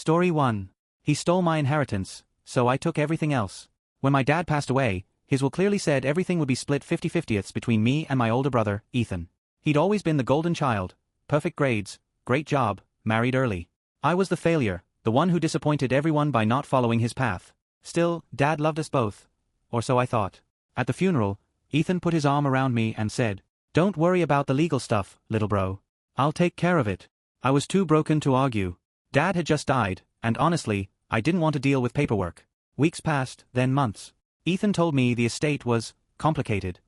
Story 1. He stole my inheritance, so I took everything else. When my dad passed away, his will clearly said everything would be split 50-50ths between me and my older brother, Ethan. He'd always been the golden child, perfect grades, great job, married early. I was the failure, the one who disappointed everyone by not following his path. Still, Dad loved us both. Or so I thought. At the funeral, Ethan put his arm around me and said, "Don't worry about the legal stuff, little bro. I'll take care of it." I was too broken to argue. Dad had just died, and honestly, I didn't want to deal with paperwork. Weeks passed, then months. Ethan told me the estate was complicated.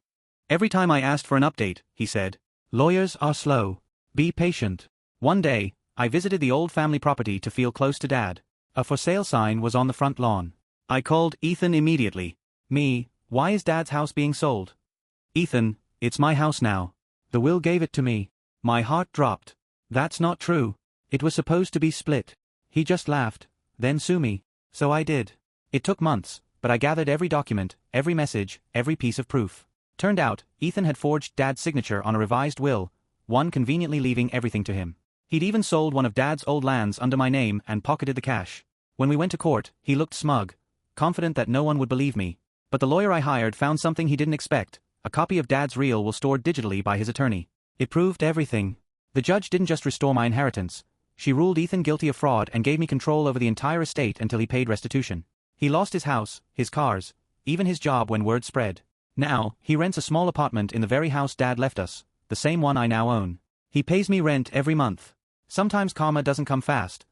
Every time I asked for an update, he said, "Lawyers are slow. Be patient." One day, I visited the old family property to feel close to Dad. A for sale sign was on the front lawn. I called Ethan immediately. "Me, why is Dad's house being sold?" "Ethan, it's my house now. The will gave it to me." My heart dropped. "That's not true. It was supposed to be split." He just laughed. "Then sue me." So I did. It took months, but I gathered every document, every message, every piece of proof. Turned out, Ethan had forged Dad's signature on a revised will, one conveniently leaving everything to him. He'd even sold one of Dad's old lands under my name and pocketed the cash. When we went to court, he looked smug, confident that no one would believe me. But the lawyer I hired found something he didn't expect. A copy of Dad's will stored digitally by his attorney. It proved everything. The judge didn't just restore my inheritance. She ruled Ethan guilty of fraud and gave me control over the entire estate until he paid restitution. He lost his house, his cars, even his job when word spread. Now, he rents a small apartment in the very house Dad left us, the same one I now own. He pays me rent every month. Sometimes karma doesn't come fast,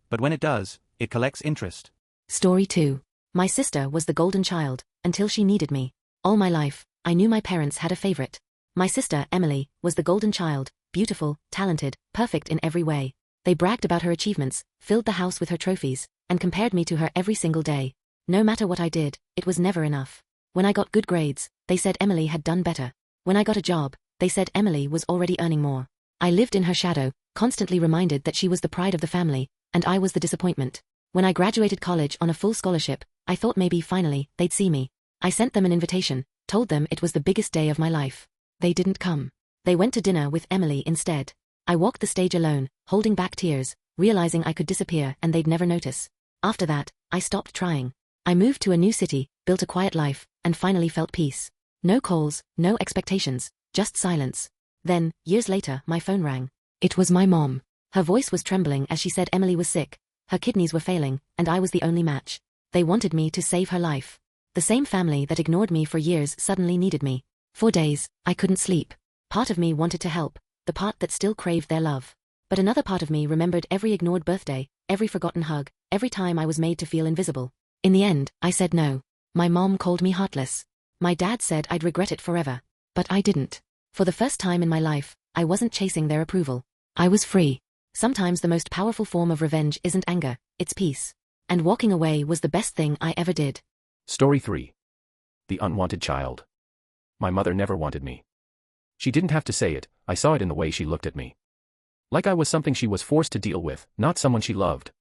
but when it does, it collects interest. Story 2. My sister was the golden child, until she needed me. All my life, I knew my parents had a favorite. My sister, Emily, was the golden child, beautiful, talented, perfect in every way. They bragged about her achievements, filled the house with her trophies, and compared me to her every single day. No matter what I did, it was never enough. When I got good grades, they said Emily had done better. When I got a job, they said Emily was already earning more. I lived in her shadow, constantly reminded that she was the pride of the family, and I was the disappointment. When I graduated college on a full scholarship, I thought maybe finally they'd see me. I sent them an invitation, told them it was the biggest day of my life. They didn't come. They went to dinner with Emily instead. I walked the stage alone, holding back tears, realizing I could disappear and they'd never notice. After that, I stopped trying. I moved to a new city, built a quiet life, and finally felt peace. No calls, no expectations, just silence. Then, years later, my phone rang. It was my mom. Her voice was trembling as she said Emily was sick, her kidneys were failing, and I was the only match. They wanted me to save her life. The same family that ignored me for years suddenly needed me. For days, I couldn't sleep. Part of me wanted to help, the part that still craved their love. But another part of me remembered every ignored birthday, every forgotten hug, every time I was made to feel invisible. In the end, I said no. My mom called me heartless. My dad said I'd regret it forever. But I didn't. For the first time in my life, I wasn't chasing their approval. I was free. Sometimes the most powerful form of revenge isn't anger, it's peace. And walking away was the best thing I ever did. Story 3. The unwanted child. My mother never wanted me. She didn't have to say it, I saw it in the way she looked at me. Like I was something she was forced to deal with, not someone she loved.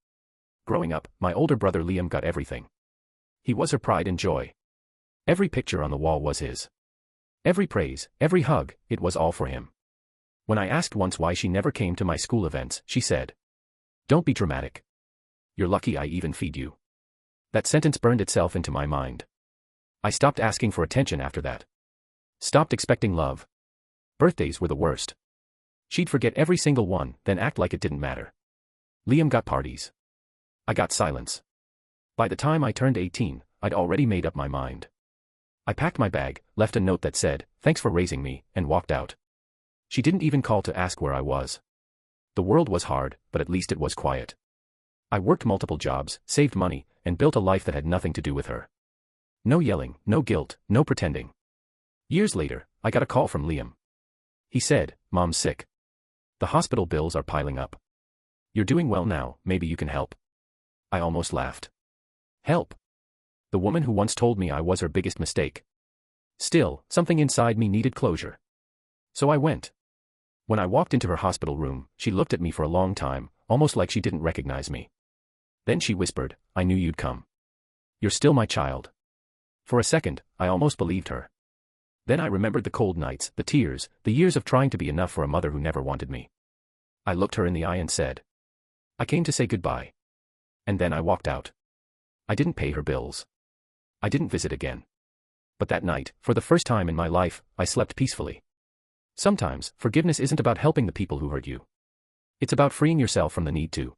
Growing up, my older brother Liam got everything. He was her pride and joy. Every picture on the wall was his. Every praise, every hug, it was all for him. When I asked once why she never came to my school events, she said, "Don't be dramatic. You're lucky I even feed you." That sentence burned itself into my mind. I stopped asking for attention after that. Stopped expecting love. Birthdays were the worst. She'd forget every single one, then act like it didn't matter. Liam got parties. I got silence. By the time I turned 18, I'd already made up my mind. I packed my bag, left a note that said, "Thanks for raising me," and walked out. She didn't even call to ask where I was. The world was hard, but at least it was quiet. I worked multiple jobs, saved money, and built a life that had nothing to do with her. No yelling, no guilt, no pretending. Years later, I got a call from Liam. He said, "Mom's sick. The hospital bills are piling up. You're doing well now, maybe you can help." I almost laughed. Help? The woman who once told me I was her biggest mistake. Still, something inside me needed closure. So I went. When I walked into her hospital room, she looked at me for a long time, almost like she didn't recognize me. Then she whispered, "I knew you'd come. You're still my child." For a second, I almost believed her. Then I remembered the cold nights, the tears, the years of trying to be enough for a mother who never wanted me. I looked her in the eye and said, "I came to say goodbye." And then I walked out. I didn't pay her bills. I didn't visit again. But that night, for the first time in my life, I slept peacefully. Sometimes, forgiveness isn't about helping the people who hurt you. It's about freeing yourself from the need to.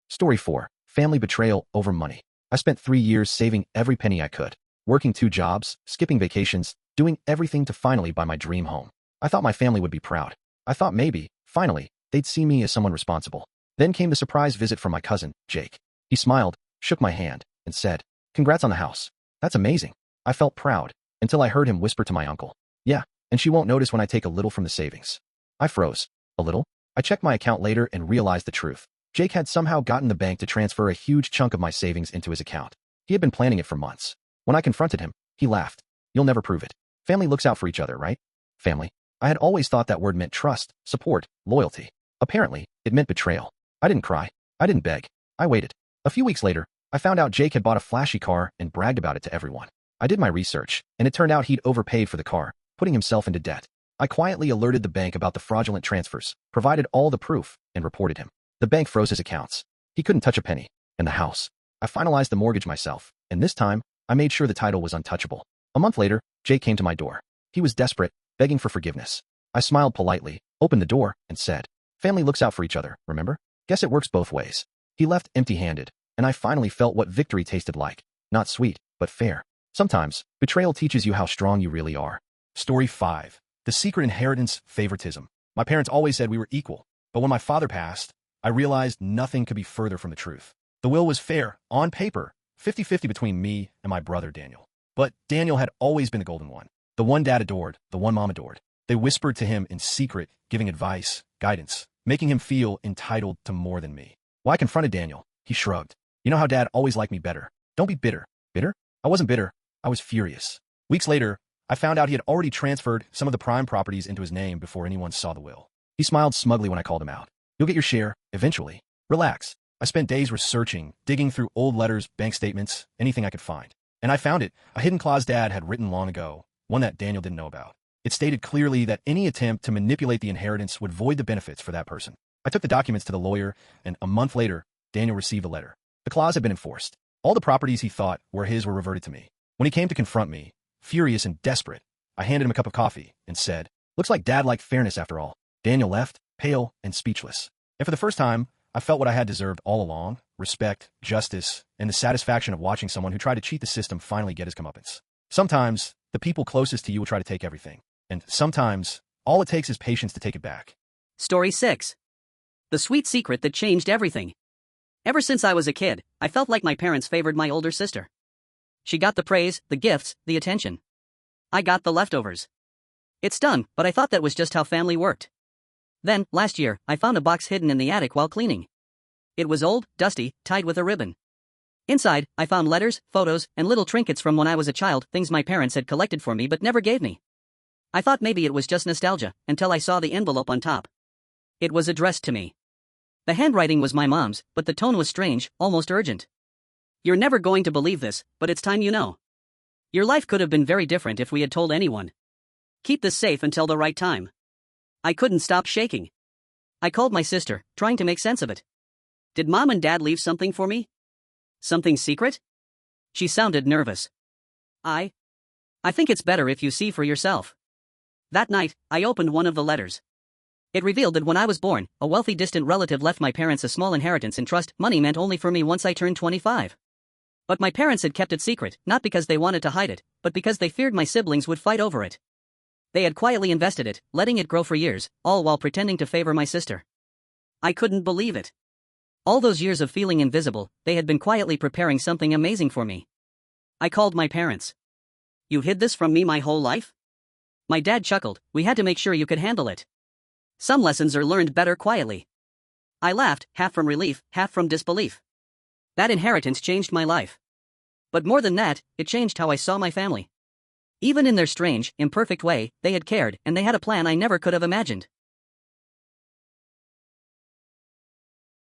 Story 4. Family betrayal over money. I spent 3 years saving every penny I could, working 2 jobs, skipping vacations, doing everything to finally buy my dream home. I thought my family would be proud. I thought maybe, finally, they'd see me as someone responsible. Then came the surprise visit from my cousin, Jake. He smiled, shook my hand, and said, "Congrats on the house. That's amazing." I felt proud, until I heard him whisper to my uncle, "Yeah, and she won't notice when I take a little from the savings." I froze. A little? I checked my account later and realized the truth. Jake had somehow gotten the bank to transfer a huge chunk of my savings into his account. He had been planning it for months. When I confronted him, he laughed. "You'll never prove it. Family looks out for each other, right?" Family. I had always thought that word meant trust, support, loyalty. Apparently, it meant betrayal. I didn't cry. I didn't beg. I waited. A few weeks later, I found out Jake had bought a flashy car and bragged about it to everyone. I did my research, and it turned out he'd overpaid for the car, putting himself into debt. I quietly alerted the bank about the fraudulent transfers, provided all the proof, and reported him. The bank froze his accounts. He couldn't touch a penny. And the house. I finalized the mortgage myself, and this time, I made sure the title was untouchable. A month later, Jake came to my door. He was desperate, begging for forgiveness. I smiled politely, opened the door, and said, "Family looks out for each other, remember? Guess it works both ways." He left empty-handed, and I finally felt what victory tasted like. Not sweet, but fair. Sometimes, betrayal teaches you how strong you really are. Story 5. The secret inheritance favoritism. My parents always said we were equal, but when my father passed, I realized nothing could be further from the truth. The will was fair, on paper, 50-50 between me and my brother Daniel. But Daniel had always been the golden one. The one dad adored, the one mom adored. They whispered to him in secret, giving advice, guidance, making him feel entitled to more than me. When I confronted Daniel, he shrugged. "You know how dad always liked me better. Don't be bitter." Bitter? I wasn't bitter. I was furious. Weeks later, I found out he had already transferred some of the prime properties into his name before anyone saw the will. He smiled smugly when I called him out. "You'll get your share, eventually. Relax." I spent days researching, digging through old letters, bank statements, anything I could find. And I found it, a hidden clause Dad had written long ago, one that Daniel didn't know about. It stated clearly that any attempt to manipulate the inheritance would void the benefits for that person. I took the documents to the lawyer, and a month later, Daniel received a letter. The clause had been enforced. All the properties he thought were his were reverted to me. When he came to confront me, furious and desperate, I handed him a cup of coffee and said, "Looks like Dad liked fairness after all." Daniel left, pale and speechless. And for the first time, I felt what I had deserved all along: respect, justice, and the satisfaction of watching someone who tried to cheat the system finally get his comeuppance. Sometimes, the people closest to you will try to take everything. And sometimes, all it takes is patience to take it back. Story 6. The sweet secret that changed everything. Ever since I was a kid, I felt like my parents favored my older sister. She got the praise, the gifts, the attention. I got the leftovers. It stung, but I thought that was just how family worked. Then, last year, I found a box hidden in the attic while cleaning. It was old, dusty, tied with a ribbon. Inside, I found letters, photos, and little trinkets from when I was a child, things my parents had collected for me but never gave me. I thought maybe it was just nostalgia, until I saw the envelope on top. It was addressed to me. The handwriting was my mom's, but the tone was strange, almost urgent. "You're never going to believe this, but it's time you know. Your life could have been very different if we had told anyone. Keep this safe until the right time." I couldn't stop shaking. I called my sister, trying to make sense of it. "Did Mom and Dad leave something for me? Something secret?" She sounded nervous. I think it's better if you see for yourself." That night, I opened one of the letters. It revealed that when I was born, a wealthy distant relative left my parents a small inheritance in trust. Money meant only for me once I turned 25. But my parents had kept it secret, not because they wanted to hide it, but because they feared my siblings would fight over it. They had quietly invested it, letting it grow for years, all while pretending to favor my sister. I couldn't believe it. All those years of feeling invisible, they had been quietly preparing something amazing for me. I called my parents. "You hid this from me my whole life?" My dad chuckled. "We had to make sure you could handle it. Some lessons are learned better quietly." I laughed, half from relief, half from disbelief. That inheritance changed my life. But more than that, it changed how I saw my family. Even in their strange, imperfect way, they had cared, and they had a plan I never could have imagined.